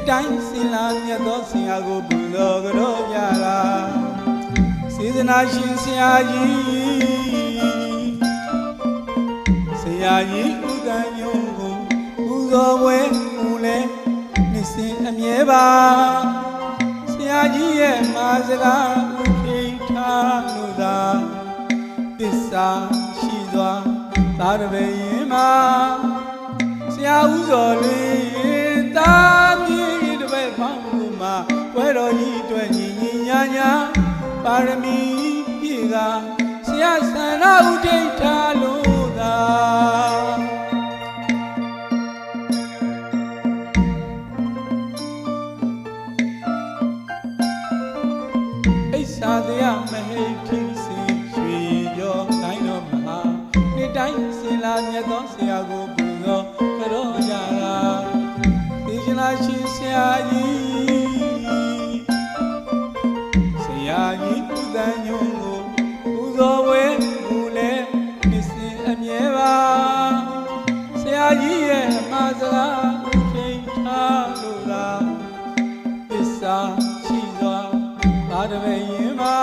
တိုင်းစင်လာမြတ်သောဆရာကိုပူဇော်ကြတော်ကြတာစေတနာရှင်ဆရာကြီးဆရာကြီးဥဒ္ဒညုံကိုပူဇော်ပွဲမူလဲနှစ်စဉ်အမြဲပါဆရာကြီးရဲ့မာစကားဥခိထားလို့သာသစ္စာရှိစွာသာတပည့်ရင်မှာဆရာဥဇော်လေးတာမြေတပည့်ပေါင်းလို့မှာပွဲတော်ကြီးအတွက်ညီညီညာညာပါရမီပြည့်ကဆရာဆန္ဒဥဒိဋ္ဌာလို့သာအိသာတရားမဟိတိစေရွှေရောတိုင်းတော်မဟာနှစ်တိုင်းစင်လာမြတ်သောဆရာကိုပူဇော်ကြတော်ကြတာသေရှင်လာရှင်ဆရာကြီးဆရာကြီးဥဒ္ဒညုံကိုပူဇော်ဝဲမူလဲနှစ်စဉ်အမြဲပါဆရာကြီးရဲ့အမှားစကားဥခိထားလို့သာသစ္စာရှိစွာသာတပည့်ရင်မှာ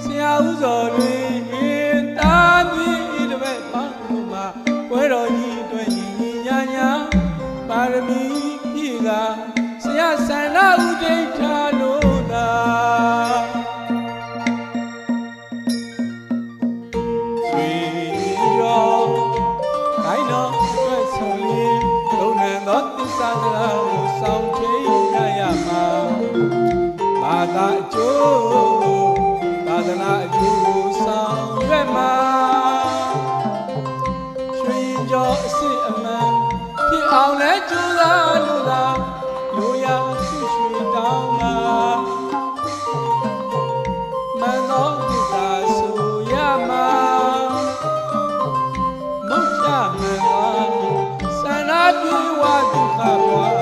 ဆရာဥဇော်တွေတာမြေတပည့်ပေါင်းလို့မှာပွဲတော်ကြီးအတွက်ညီညီညာညာပါရမီပြည့်ကဆရာဆန္ဒဥဒိဋ္ဌာလို့သာရွှေရောတိုင်းတော်အတွက်ဆိုရင်လုံနံသောသစ္စာစကားကိုဆောင်ထိန်ရရမှာဘာသာအကျိုးသာသနာအကျိုးကိုဆောင်ရွက်မှာရွှေကြောအစစ်အမှန်ဖြစ်အောင်လဲကြိုးစားလို့သာလိုရာဆုရွှေတောင်းမှာမန်သောသစ္စာဆိုရမှာမုတ်ချမှန်သောဆန္ဒပြေဝဒုက္ခပွား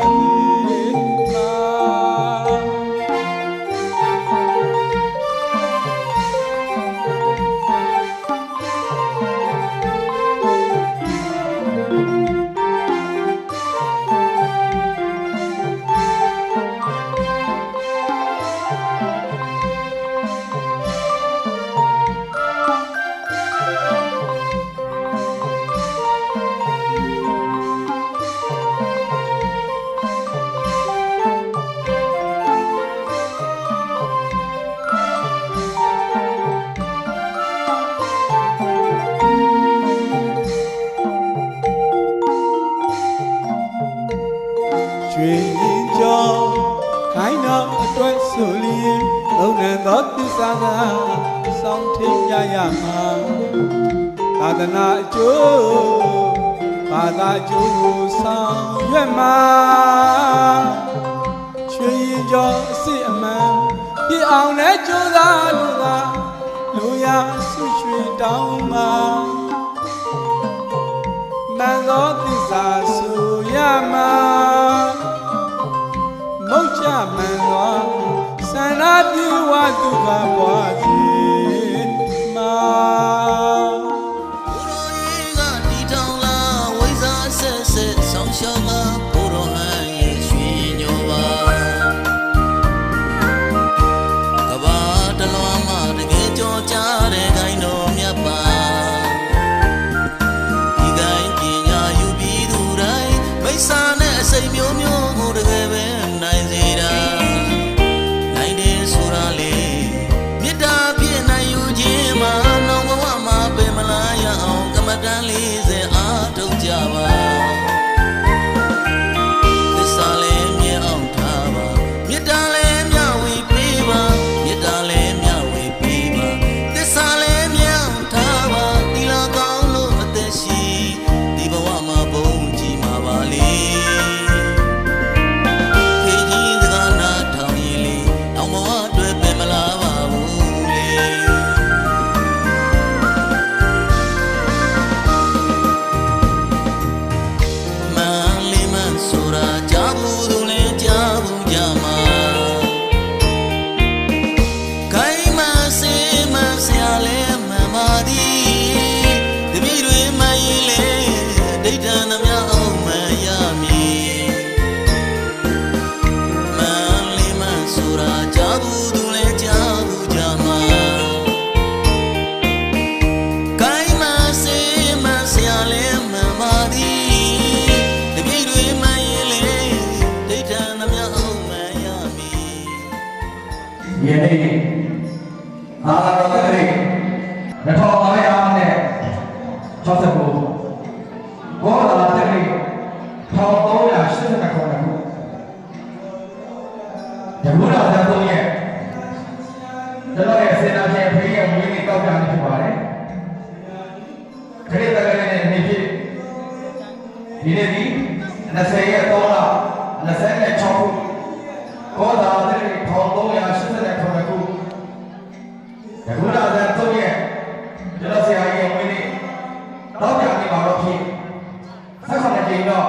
ရွှေကြောခိုင်းတော်အတွက်ဆိုလျင်လုံနံသောသစ္စာကဆောင်ထိန်ရရမှာသာသနာအကျိုးဘာသာအကျိုးကိုဆောင်ရွက်မှာရွှေကြောအစစ်အမှန်ပြည့်အောင်လဲကြိုးစားလို့သာလိုရာဆုရွှေတောင်းမှာမန်သောသစ္စာဆိုရမှာမုတ်ချမှန်သောဆန္ဒပြေဝဒုက္ခပွားစေမှာဘုရောကြီးကတီထောင်လာဝိဇ္ဇာဆက်ဆက်ဆောင်ရှောက်မှာဘုရောဟန်ရဲ့ရွှေညောပါကဘာတလွားမှာတကယ်ကြောကြတဲ့ခိုင်းတော်မြတ်ပါဒီကိုင်းပညာယူပြီးသူတိုင်းမိစ္ဆာနဲ့အစိမ်မျိုးမျိုးကိုတကယ်ပဲနိုင်စေတာနိုင်တယ်ဆိုတာလေမေတ္တာဖြင့်နိုင်ယူခြင်းမှာနောင်ဘဝမှာပင်မလာရအောင်ကမ္မဋ္ဌာန်း40အားထုတ်ကြပါသစ္စာလည်းမြဲအောင်ထားပါမေတ္တာလည်းမျှဝေပေးပါမေတ္တာလည်းမျှဝေပေးပါသစ္စာလည်းမြဲအောင်ထားပါသီလကောင်းလို့အသက်ရှိဒီဘဝမှာဘုံကြည်မှာပါလေဒ ဒီနေ့အာလာတော်တဲ့နေ့2569ဘောလာတဲ့နေ့1389ခုဒီဘုရားသခင်ရဲ့ကျွန်တော်ရဲ့စေနာရှင်ဖေးရဲ့ဝိနည်းကောက်ကြနေဖြစ်ပါတယ်ခရစ်တော်ရဲ့နေ့ဖြစ်ဒီနေ့ဒီ20ရက်3လ26ခုဘောလာတဲ့နေ့1389ခုဒီဘုရားသခင်ရဲ့ကျွန်တော်ဆရာကြီးရဲ့ဝိနည်းတော့ပြန်နေပါတော့ဖြစ်ဆက်ဆောင်နေကြတော့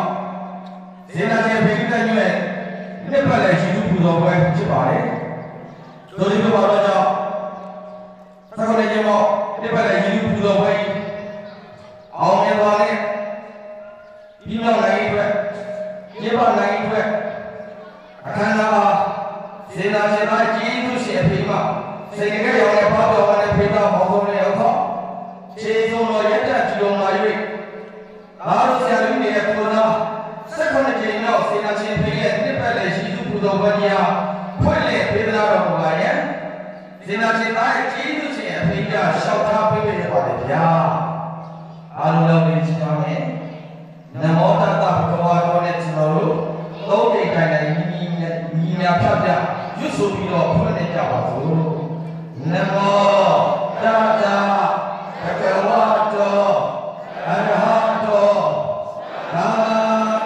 စေနာရှင်ဖေးတဲ့ညွဲ့နှစ်ပတ်လည်းရှိသူပူဇော်ပွဲဖြစ်ပါတယ်တို့ဒီလိုပါတော့ကြောင့်ဆက်ဆောင်နေကြတော့နှစ်ပတ်လည်းရှိသူပူဇော်ပွဲအောင်မြင်ပါလေဒီနောက်နိုင်အတွက်ဒီပါနိုင်အတွက်အခမ်းအနားစေနာရှင်သားကြီးသူရှင်အဖေကစိတ်ကလေးရောင်နဲ့ဖောက်တော်နဲ့ဖေးတော်မောင်ဆုံးနဲ့ရောက်တော့ခြေစုံတော်ရက်တက်ကြည်တော်လာ၍အားလုံးဆရာလူတွေရဲ့ပူဇော်18ကြိမ်လောက်စေနာရှင်ဖေးရဲ့နှစ်ပတ်လည်းရှိသူပူဇော်ပွဲများဖွင့်လှစ်ပေးသနာတော်မူပါရဲ့စေနာရှင်သားရဲ့ကြီးသူရှင်အဖေကရှောက်ထားပေးရပါတယ်ဗျာအားလုံးလည်းကြည်ပါမယ်နမောတတ္တဘဂဝါတော်နဲ့ကျွန်တော်တို့သုံးကြိမ်တိုင်းတိုင်းညီများဖြတ်ပြရွတ်ဆိုပြီးတော့ဖွင့်လှစ်ကြပါစို့နမောတတ္တဘဂဝါတော်အရဟတောသာ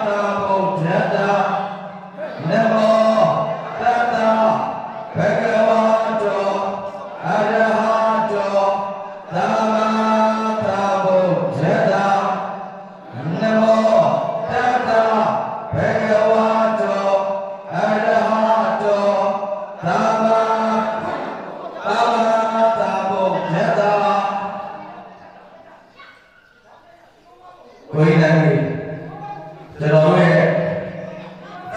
သဗုဒ္ဓတ္တနမောတတ္တဘဂဝါတော်အရဟတောသာသဗုဒ္ဓတ္တနမောတတ္တဘဂဝါတော်အရဟတောသာသဗုဒ္ဓတ္တဝိနည်းကျွန်တော်တို့ရဲ့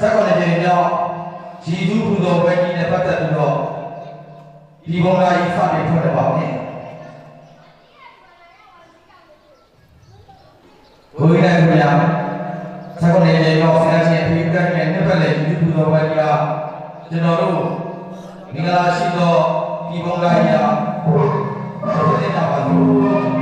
18ကြိမ်မြောက်ဂျီဒူပူဇော်ပွဲကြီးနဲ့ပတ်သက်ပြီးတော့ဒီဘုံလာကြီးစတင်ထွက်ပါမယ်ဝိနည်းဗျာ18ကြိမ်မြောက်ဆရာရှင်ဖေးကနဲ့နှစ်ပတ်လည်ဂျီဒူပူဇော်ပွဲကြီးကကျွန်တော်တို့မင်္ဂလာရှိသောဒီဘုံလာကြီးဟာဆက်လက်ပါလို့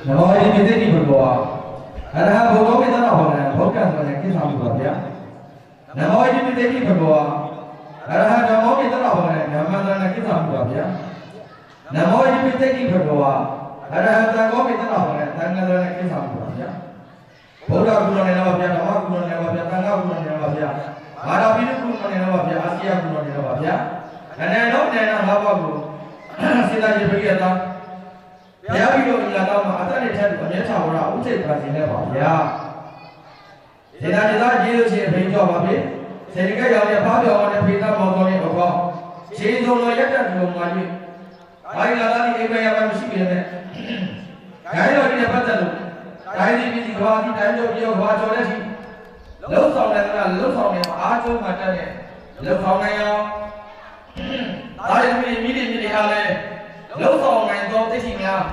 နမောယိပိတိဘုရားအရဟံဘုရားမေတ္တာဟောတယ်ဘုရားဆိုတဲ့ကိစ္စမျိုးပါဗျာနမောယိပိတိဘုရားအရဟံဓမ္မောမေတ္တာဟောတယ်ဓမ္မန္တရကိစ္စမျိုးပါဗျာနမောယိပိတိဘုရားအရဟံသံဃောမေတ္တာဟောတယ်သံဃာရကိစ္စမျိုးပါဗျာဘုရားကုလနဲ့ပါဗျာဓမ္မကုလနဲ့ပါဗျာသံဃာကုလနဲ့ပါဗျာဘာသာပိကုလနဲ့ပါဗျာအာစီယကုလနဲ့ပါဗျာအနေလုံးနဲ့ငါးပါးကိုစေတကြီးပြည့်တာဘုရားပြီးတော့ဒီလာတော့မှာအသက်နဲ့ထက်အမြဲထာဝရဥစ္စေပါခြင်းနဲ့ပါဗျာဒီနာဒေသကြီးလို့ရှိရင်ဘိန်းကြောပါပြီစေတကရောက်တဲ့ဖားပြောင်းတဲ့ဖေသားမောင်တော်ရဲ့အကောခြေစုံတော်ရက်တက်လုံးမှာကြီးဘာလို့လာတာဒီအိမ်မရပါမရှိပြနေဒါရောဒီပတ်သက်လို့တိုင်းပြည်ပြည်ဘာဒီတိုင်းတို့ပြောဘာကြော်တဲ့ရှိလုံဆောင်တယ်ကလုံဆောင်တယ်အားကျုံးမှတက်တဲ့လုံဆောင်နိုင်အောင်ဒါရမီမိတွေအားလဲလုံဆောင်နိုင်သောသိရှိများ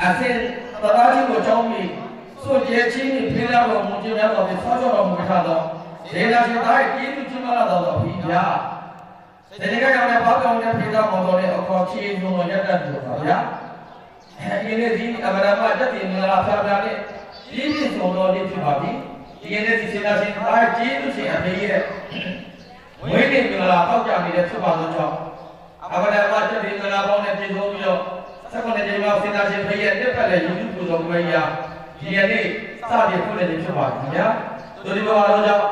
အစင်တရားကြီးကိုကြောင်းပြီးစွန့်ကြဲချင်းဖိလာတော်မူခြင်းများတော်ဖြင့်ဆောကြောတော်မူထားသောဒေနာရှင်သားရဲ့ကျေးဇူးချင်းမလာတော်ဘုရားစေတကရောက်တဲ့ဘာကောင်းတဲ့ဖိသားမောင်တော်ရဲ့အခေါ်ချီးညွှန်ရက်တတ်တယ်ပါဗျာဒီနေ့ဒီအမရမတက်တင်လာဖျားဖျားနဲ့ဒီပြည့်စုံတော်လေးဖြစ်ပါပြီဒီနေ့ဒီစေနာရှင်သားရဲ့ကျေးဇူးရှင်အဖေရဲ့ဝိနေပြလာပေါက်ကြနေတဲ့ဖြစ်ပါသောကြောင့်အမရမတက်တင်လာပေါင်းနဲ့ပြည်ဆုံးပြီးတော့ဆက်ကနေဒီမှာစေနာရှင်ဖေရဲ့တက်ပတ်တဲ့ယူထုပူဇော်ပွဲရာဒီနေ့စတင်ဖွင့်နေဖြစ်ပါပြီဗျာတို့ဒီဘောအားကြောင့်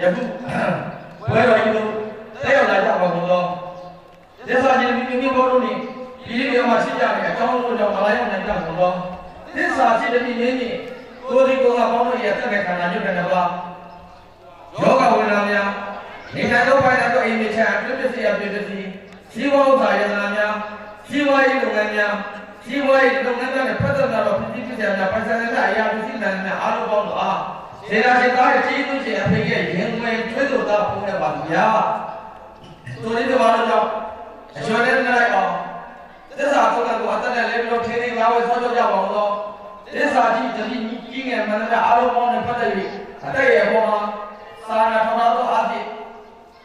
ယခုပွဲတော်ကြီးတို့တက်ရောက်လာကြပါကုန်သောဒေသချင်းပြည်ဘောတို့နေဒီနေ့မှာရှိကြတဲ့အကြောင်းတို့ကြောင့်မလာရောက်နိုင်ကြကုန်သောသစ္စာရှိတဲ့ပြည်နေနေတို့ဒီကောကပေါင်းတို့ရဲ့တက်တဲ့ခန္ဓာညွတ်တဲ့ဘာယောဂဝေဒနာများနေထိုင်တော့ဖိုင်တော့အိမ်နေချာပြည့်ပြည့်စရာပြည့်ပြည့်စီဝါဥစ္စာယန္တာများစီဝါရေးလုပ်ငန်းများစီဝါရေးလုပ်ငန်းများနဲ့ပတ်သက်တာတော့ပြည်ပြည်ဆိုင်ရာပိုင်ဆိုင်တဲ့အရာပစ္စည်းများနဲ့အားလုံးပေါင်းတော့အားစေတရှင်သားရဲ့ကျေးဇူးရှင်အဖေရဲ့ရင်ွယ်ထွေးတော်သားပုံနဲ့ပါဗျာတို့လေးတွေပါတော့ကြောင့်အကျော်နဲ့လိုက်အောင်သစ္စာတုတ်ကအတ္တနဲ့လည်းပြီးတော့ထင်းထင်းလာဝဲဆောကြကြပါအောင်တော့သစ္စာကြီးတတိကြီးငယ်မှန်တဲ့အားလုံးပေါင်းနဲ့ပတ်သက်ပြီးအတက်ရဲ့ပေါ်မှာသာနာထောနာတော့အားဖြင့်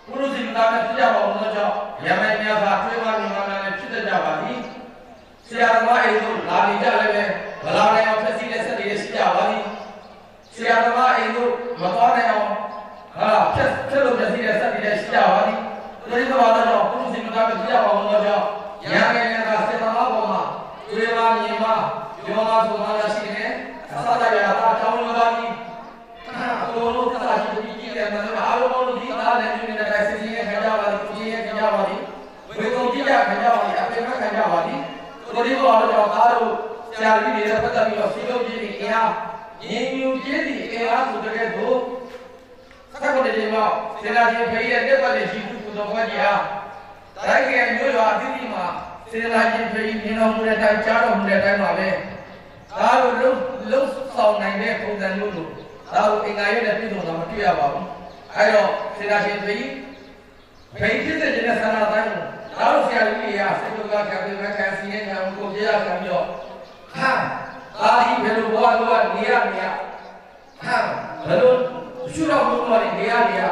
ဘုရုစီတာနဲ့ပြကြပါအောင်တော့ကြောင့်ရမယ်များစွာထွေးပါမြင်ပါနဲ့ဖြစ်တတ်ကြပါသည်ဆရာသမားအိမ်တို့လာနေကြလည်းပဲဗလာနိုင်အောင်ဖြစ်စီတဲ့စက်တွေရှိကြပါသည်ဆရာသမားအိမ်တို့မသွားနိုင်အောင်ဖြစ်လို့ဖြစ်စီတဲ့စက်တွေရှိကြပါသည်ဒီလိုပါတော့ဘုရုစီတာနဲ့ပြကြပါအောင်တော့ကြောင့်ရမယ်များစွာစေတနာပေါ်မှာထွေးပါမြင်ပါဒီမှာဆိုမှလာရှိနေအစတရတာအကြောင်းလိုပါသည်ကိုလိုသစာရှိပြီးကြည့်တယ်မှာအားလုံးပေါင်းဒီသားနဲ့ဒီနဲ့တိုင်းစီစီနဲ့ခံကြပါသည်ကြည့်ရခံကြပါသည်ဝေကုံကြည့်ရခံကြပါသည်အပြင်မှာခံကြပါသည်တို့ဒီဘောတော့သားတို့ဆရာကြီးတွေပတ်သက်ပြီးတော့စီလုံးကြီးအင်အားရင်းမြူကြီးဒီအင်အားဆိုတဲ့ကိုဆက်ကုန်တဲ့ချိန်မှာစေနာရှင်ဖေးရဲ့တက်ပတ်တဲ့ရှိသူကိုတော်ကြီးအားတိုင်းကမျိုးရွာအသီးသီးမှာစေနာရှင်ဖေးမြင်တော်မူတဲ့တိုင်းကြားတော်မူတဲ့တိုင်းမှာပဲဒါတို့လုံးဆောင်နိုင်တဲ့ပုံစံမျိုးလို့ဒါကိုအင်္ဂါရွက်နဲ့ပြည်စုံတာမတွေ့ရပါဘူးအဲတော့စေနာရှင်ဖေးဖြစ်တဲ့ကျတဲ့ဆန္ဒတိုင်းကိုဒါတို့ဆရာကြီးတွေကစေတုကကံပြခံစီရင်ခံကိုကြရခံပြီးတော့ဟာဒါဒီဘယ်လိုဘဝကနေရဟာဘယ်လိုရှုတော့ဘုရားနေရ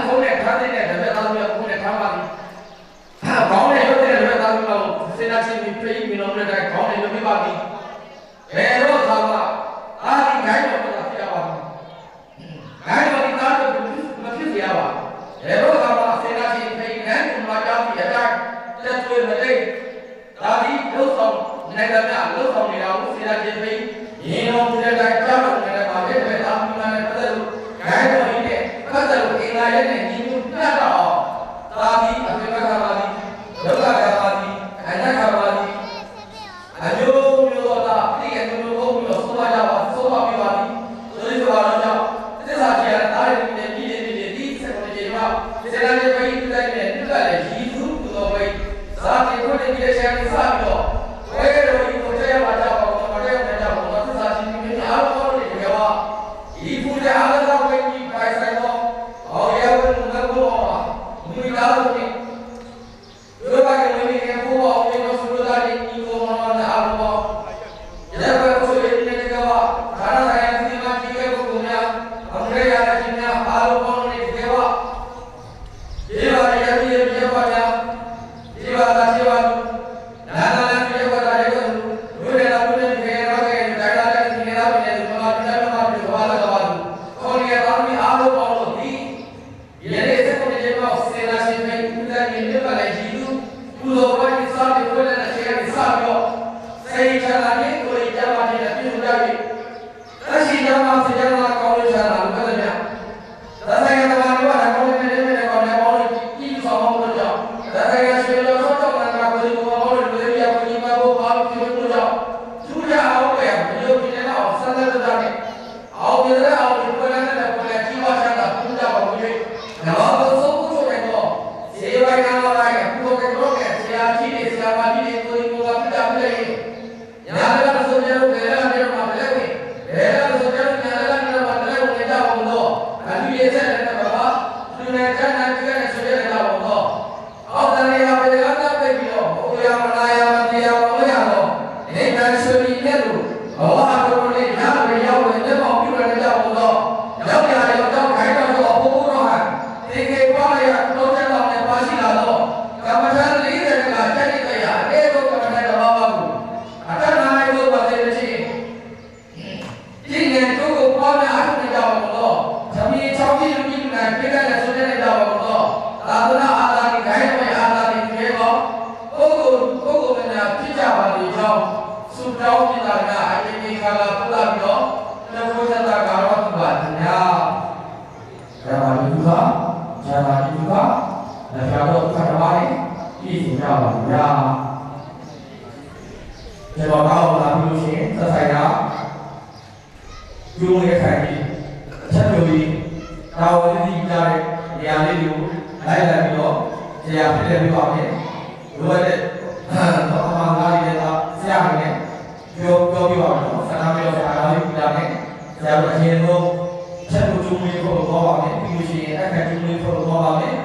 ဘုန်းနဲ့ခါတဲ့တဲ့ဘယ်သားမျိုးဘုန်းနဲ့ခါပါလိခေါင်းနဲ့ရုပ်တဲ့ဘယ်သားမျိုးစေနာရှင်ဖေးမိလုံးတဲ့ခေါင်းနဲ့ရုပ်ပြပါလိဘယ်တော့သာမအာဒီဂိုင်းတော့ဖြစ်ရပါဘူးဂိုင်းတော့ဒီသားတော့မဖြစ်ရပါဘူးဘယ်တော့သာမစေနာရှင်ဖေးနဲ့ဘုရားကြောင့်ဒီအတိုင်းတက်သွေးမတိတ် နိုင်တဲ့များလှုပ်ဆောင်နေတာကိုစေတာချင်းပြီးရေတော်မူတဲ့တိုင်းကြောက်တော်နေတဲ့မှာဖြစ်တဲ့အာမီမာနဲ့ပတ်သက်လို့ဂိုင်းတော်ကြီးနဲ့ပတ်သက်လို့အင်္ဂါရဲ့နဲ့ညီညွတ်ပြတ်တော့သာသီအပေမခါပါသည်ဒုက္ခခါပါသည်အနတ်ခါပါသည်အကျိုးမျိုးတော်ပြည့်ရဲ့မျိုးဘုံမျိုးဆိုပါကြပါဆိုပါပြပါသည်ဆိုဒီဘာလို့ကြောင့်သစ္စာကြီးရတားရည်နဲ့ပြည်နေဒီဆက်ကိုကြေမှာစေတနာရဲ့ပိဋကတဲ့နဲ့ပြုတ်လည်းရည်သူသူတော်ပဲဇာတိကိုတည်းရဲ့ဆရာကြီးစပြီးတော့ဝဲတော်ကြီးကိုတရားပါကြပါတော့မတဲ့နဲ့ကြပါတော့သစ္စာကြီးမျိုးအားလုံးတွေကြပါဒီပူဇာအားလုံးပဲဒီပိုင်ဆိုင်တော့ဟောရဝင်ငါဘောပါမူလာလို့ဒီလိုပါကလည်းဒီဘောပါဘယ်လိုဆိုလို့ဒါဒီကိုမနာအားလုံးပါရပါကိုရင်းနေကြပါဒါရဆိုင်စီမကြီးရဲ့ကိုများအမရရချင်းများအားလုံးပေါင်းနေကြပါဒီပါရည်ရည်ပြပါများဒီပါသာရှိပါနာနာနဲ့ပြပါတာရဲ့လူတွေလာလို့နေကြရတဲ့ဒါရတဲ့ဒီနေရာပြည်နယ်မှာပြည်နယ်မှာပြောလာတော့ခေါ်ရတာမီအားလုံးပေါင်းလို့ဒီရည်စက်ကိုဒီမှာစေနာရှင်ပဲဥဒ္ဒရင်းပြပါလေရှိသူသူတော်ဘာကြီးစားပြီးဝဲတဲ့အခြေအနေစပြီးတော့စေချာလာတဲ့ကိုကြပါတဲ့ပြုလုပ်ရပြီအရှိတမစေချာလာကောင်းလို့ချာလာလို့ပြောတယ်ဗျဒါဆိုင်ကတမန်တော်ကကောင်းတဲ့တဲ့ကောင်းတဲ့ပေါင်းလို့ကြည့်ဆောင်လို့ကြောင့်ဒါဆိုင်ကရွှေတော်ဆောက်တော့ကဘယ်လိုပေါင်းလို့လူတွေပြပကြီးပါဖို့ပါလို့ပြောလို့ကြောင့်သူရအောင်ပဲမလို့ပြနေတော့ဆက်လက်တော့တယ်အောင်ပြတဲ့အောင်ဒီပွဲနဲ့လည်းပွဲကြီးပါချတာပူကြပါဘူးလေတော့သုံးဖို့ဆိုတော့ဇေဝိုင်းနာလာရဲ့ပူတော့ကဆရာကြီးတွေဆရာမကြီးတွေကိုဒီလိုပြတာပြလေညာလည်းဆိုကြလို့ဘယ်လာနေတော့မလဲဘယ်လာဆိုကြလို့ညာလည်းနေတော့မလဲဝင်ကြအောင်တော့အလူရဲ့ဆက်တဲ့ဘာပါသူနဲ့ကျန်တဲ့ကြည့်ရဆိုရတဲ့အောင်တော့အောက်တန်ရပါလေကပ်ပြီးတော့ဟိုရမလာရမတရားမရတော့နေတန်ဆိုပြီးနဲ့လို့ဘောဟာတော်လေးညာပဲရောက်ဝင်တဲ့ပေါင်းပြရတဲ့ကြောင့်တော့ရောက်ရရောက်တော့ခိုင်းတော့ဘိုးဘိုးတော့ဟာဒီကေပါရတော့တဲ့တော့လည်းပါရှိလာတော့ကမ္မထာ40ကတက်တဲ့ရအဲ့တော့ကမ္မထာတော့ပါဘူးအတ္တနိုင်လို့ပါတယ်ချင်းဒီငယ်တို့ကိုပေါ်လာအောင်ကြအောင်တော့သမီး6ကြီးလူကြီးနဲ့ပြခဲ့တဲ့ဆိုတဲ့ကြအောင်တော့သာသနာအာသာဒီခိုင်းတော့အာသာဒီပြေတော့ကိုယ်များဖြစ်ကြပါလေကြောင်းသုတောင်းပြတာကအရင်ကခါလာပူလာပြီးတော့လက်ဝဲသက်တာကတော့သူပါညာရပါလိမ့်ပါဇာတာဒီကလည်းကြတော့ခါတော်ပါလေပြည်စီကြပါညာဒီတော့ကောင်းလာပြီးလို့ရှိရင်သက်ဆိုင်တာယူရဲခိုင်ပြီးအချက်မျိုးကြီးတာဝန်ကြီးကြတဲ့နေရာလေးတွေကိုလိုက်လာပြီးတော့ဆရာပြည့်ပြပါမယ်လိုအပ်တဲ့တော့အမှန်ကားရည်တော့ဆရာနဲ့ပြောပြပါမယ်ဆန္ဒပြောဆရာလေးပြလာမယ်ဆရာတို့အရင်ဆုံးချက်လို့ကျုံလေးဖို့တော့ပါမယ်ပြီးလို့ရှိရင်အခက်ကျုံလေးဖို့တော့ပါမယ်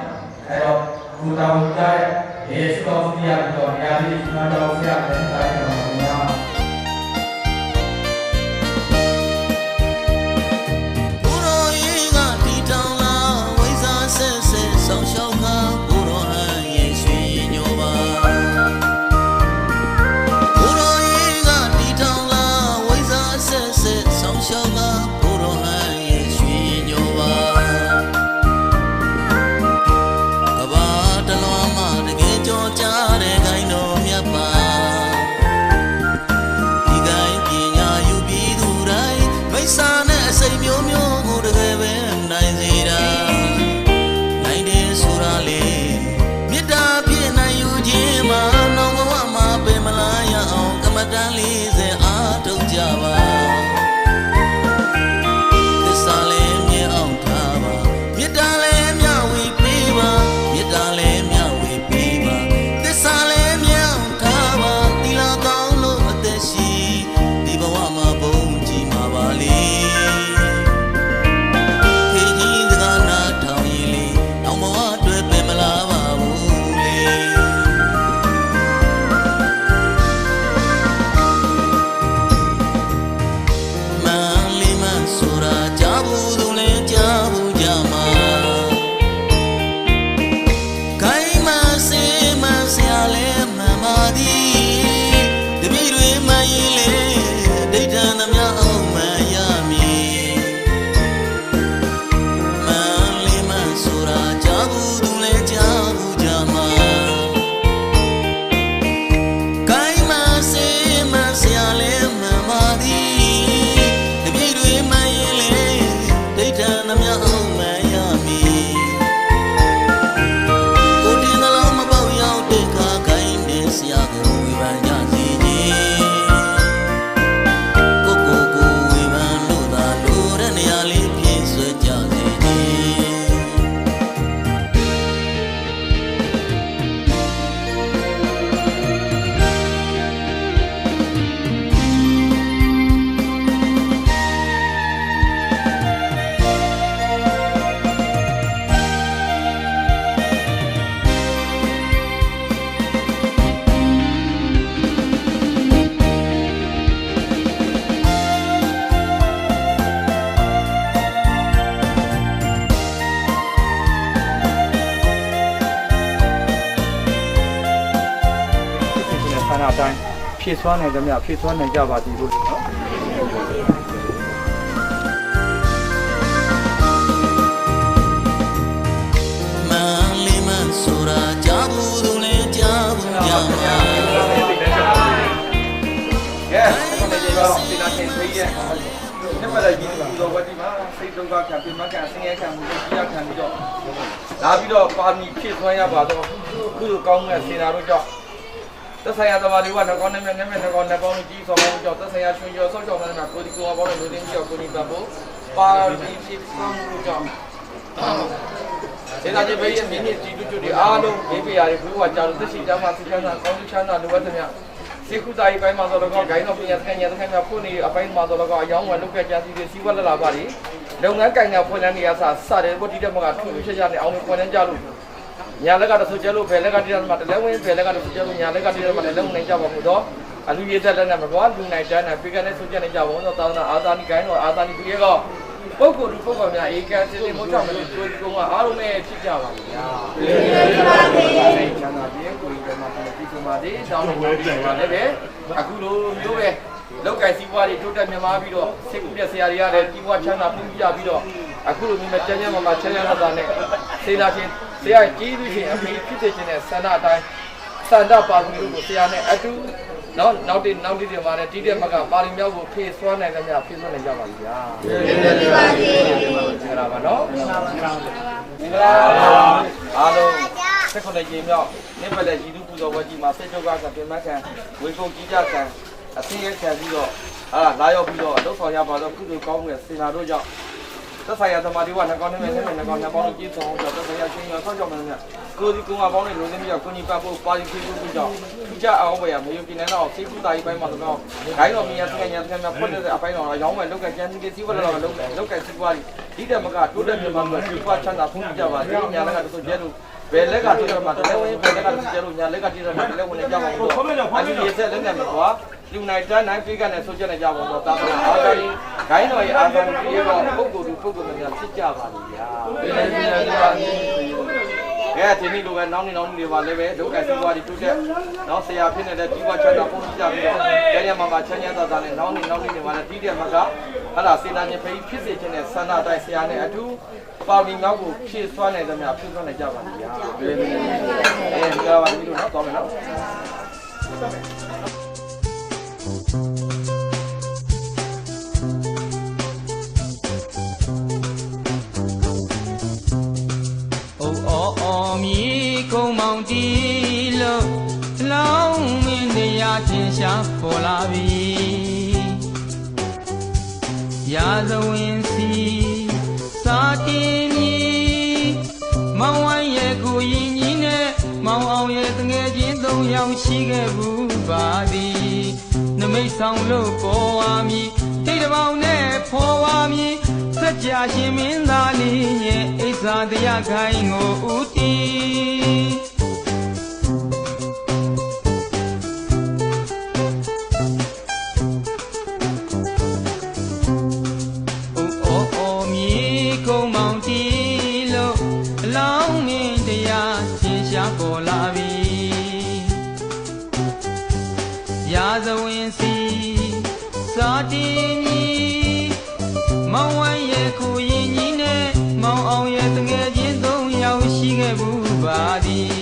အဲတော့ဘူတာဘူတာရဲ့ရေစတော်စီရပြီးတော့နေရာလေးဒီမှာတော့ဆရာနဲ့တိုင်းပါပါများ ကဘာတလွန်မှတကယ်ကြောကြတဲ့ခိုင်းတော်မြတ်ပါ န္ဒအတိုင်းဖြည့်ဆွမ်းနိုင်သမျှဖြည့်ဆွမ်းနိုင်ကြပါသည်လို့နော် ဆိုတာကြားဘူးသူလည်းကြားဘူးကြားမှာ Yes ဒီတော့ဒီနာချင်းဖေးရဲ့နှစ်ပတ်ကြီးတော့ဝတ်ဒီမှာစိတ်ဒုက္ခခံပြမခံဆင်းရဲခံမှုကြီးရခံပြီးတော့လာပြီးတော့ပါမီဖြည့်ဆွမ်းရပါတော့ကုသိုလ်ကောင်းတဲ့စေနာတို့ကြောင့်သက်ဆိုင်ရာသမားတွေကနှကောင်းနဲ့နှကောင်းနှပေါင်းကြီးဆောင်မှုကြောင့်သက်ဆိုင်ရာချွန်ကျော်ဆောက်ကြောင့်လည်းကိုဒီကောပေါင်းတဲ့လူတွေကြောင့်ကိုဒီပတ်ဖို့ပါမီဖြည့်ဆွမ်းမှုကြောင့်စေနာကြီးဘေးရဲ့မိနစ်ကြီးတို့တွေအားလုံးဘေးပြရတယ်ဘုရားကြောင့်သက်ရှိကြမှာသိချမ်းသာကောင်းချမ်းသာလိုအပ်သမျှစေခုသားကြီးပိုင်းမှာတော့ကောဂိုင်းတော်ပြန်စကန်ရတဲ့ခင်ဗျာဖို့နေအပိုင်းမှာတော့ကောအယောင်းဝယ်လုတ်ခဲ့ကြစီတွေစီးပွားလာပါလိလုပ်ငန်းကင်ညာဖွင့်လန်းနေရစတယ်ဘုဒ္ဓတဲ့မှာထူးထူးခြားခြားနဲ့အောင်ဖွင့်လန်းကြလို့ညာလက်ကတော့ဆိုကြလို့ဘယ်လက်ကတည်းကမှတလဲဝင်ဘယ်လက်ကတော့ဆိုကြလို့ညာလက်ကတည်းကမှလည်းလုံနိုင်ကြပါဘူးတော့အလူရည်သက်လက်နဲ့မကွာလူနိုင်တန်းနဲ့ပိကနေဆိုကြနေကြပါဦးတော့သာသနာအာသာနိဂိုင်းတော်အာသာနိသူရဲ့ကပုဂ္ဂိုလ်ပုဂ္ဂိုလ်များဧကစစ်စစ်မို့ချမလို့ကျွေးကုန်းကအားလုံးနဲ့ဖြစ်ကြပါဗျာချမ်းသာခြင်းကိုယ်ကမှပြီးဆုံးပါသေးတောင်းလို့ပြောပါလည်းပဲအခုလိုမျိုးပဲလောက်ကင်စီးပွားတွေတိုးတက်မြင့်မားပြီးတော့စိတ်ကူးတဲ့ဆရာတွေကလည်းဒီဘဝချမ်းသာပြုကြပြီးတော့အခုလိုမျိုးကျန်းကျန်းမာမာချမ်းသာသာနဲ့စေနာချင်းဆရာကြီးသူရှင်အဖေဖြစ်တဲ့ခြင်းနဲ့ဆန္ဒအတိုင်းဆန္ဒပါမှုကိုဆရာနဲ့အတူနောက်တိတွေမှာလည်းတီးတဲ့မကပါရင်မြောက်ကိုဖေးစွမ်းနိုင်ကြများဖေးစွမ်းနိုင်ကြပါလိမ့်ဗျာကျေးဇူးပါကျေးဇူးပါနော်အားလုံးဆက်ခွန်ကြီးမြောက်နိဗ္ဗာန်ရည်သူပူဇော်ဝတ်ကြီးမှာစိတ်ဒုက္ခကပြမခံဝေကုန်ကြီးကြခံအသိရခံပြီးတော့လာရောက်ပြီးတော့လှုပ်ဆောင်ရပါတော့ကုသိုလ်ကောင်းတဲ့စေနာတို့ကြောင့်သက်ဆိုင်ရာသမာဓိဝနှကောင်းနဲ့နှကောင်းပေါင်းကြီးဆောင်ကြောင့်သက်ဆိုင်ရာရှင်ရောဆောက်ကြောင့်လည်းကိုဒီကုံအပေါင်းနဲ့လူသမီးရောကိုကြီးပတ်ဖို့ပါရီဖြစ်ဖို့ကြောင့်သူကြအောင်ပဲရမယူပြနေတော့စိတ်ကူတာကြီးပိုင်းမှာတော့ဂိုင်းတော်မြင်ရစကန်ညာစကန်များဖွင့်တဲ့အပိုင်းတော်ရောင်းမယ်လောက်ကကျန်းစီစီဝတ်တော်လောက်ကစီပွားဒီတဲ့မကတိုးတက်မြန်မာမှာစီပွားချမ်းသာဖုန်ကြပါစေညာလက်ကတို့ကျဲလို့ဘယ်လက်ကတည်းကမှတလဲဝင်ဘယ်လက်ကကျဲလို့ညာလက်ကတည်းကမှတလဲဝင်နေကြပါဘူးအတူရဆက်လက်နေမှာကွာလူနိုင်တန်းနိုင်ပြေးကနေဆိုချက်နေကြပါတော့တာသနာအာသာကြီးဂိုင်းတော်ရဲ့အာသာကြီးရဲ့တော့ပုဂ္ဂိုလ်များဖြစ်ကြပါလိမ့်ဗျာကဲဒီနေ့လိုပဲနောက်နေ့တွေပါလည်းပဲဒုက္ခစီးပွားတွေတိုးတက်နောက်ဆရာဖြစ်နေတဲ့ဒီဘဝချမ်းသာပုံကြပြီးတော့ကျန်ရမှာချမ်းသာသာနဲ့နောက်နေ့တွေပါလည်းဒီတဲ့မှာကအဲ့ဒါစေနာညဖေးဖြစ်စေခြင်းနဲ့ဆန္ဒတိုက်ဆရာနဲ့အထူးပါမီမြောက်ကိုဖြည့်ဆွမ်းနိုင်သမျှဖြည့်ဆွမ်းနိုင်ကြပါလိမ့်ဗျာဒီကပါပြီလို့နော်သွားမယ်နော်ကုန်းမောင်တီလို့လောင်းမင်းတရားထင်ရှားပေါ်လာပြီရာဇဝင်စီစာတင်မီမောင်ဝိုင်းရဲ့ကိုရင်ကြီးနဲ့မောင်အောင်ရဲ့တငယ်ချင်း၃ယောက်ရှိခဲ့ဘူးပါသည်နမိတ်ဆောင်လို့ပေါ်ဝါမည်တိတ်တပေါင်းနဲ့ဖော်ဝါမည်စัจ जा ရှင်မင်းသားလေးရဲ့အိဇာတရားခိုင်းကိုဦးတည်ပေါ်လာပြီရာဇဝင်စီစာတင်ကြီးမောင်ဝိုင်းရဲ့ကိုရင်ကြီးနဲ့မောင်အောင်ရဲ့တငယ်ချင်း၃ယောက်ရှိခဲ့ဘူးပါသည်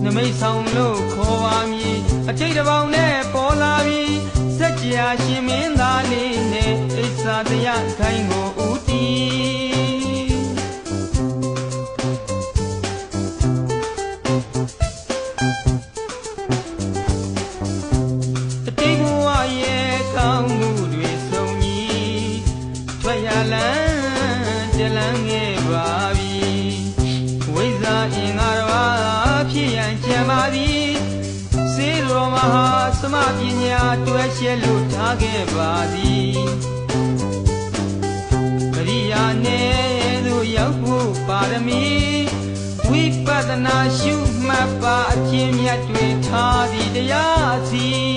နမိတ်ဆောင်လို့ခေါ်ပါမည်အထိတ်တပေါင်းနဲ့ပေါ်လာပြီစัจ जा ရှင်မင်းသားလေးနဲ့အိဆာတရားခိုင်းကိုဦးတည်သမပညာတွဲရှဲလို့ထားခဲ့ပါသည်ပရိယာနဲ့သို့ရောက်ဖို့ပါရမီဝိပဿနာရှုမှတ်ပါအခြင်းမြတ်တွေထားသည်တရားစီ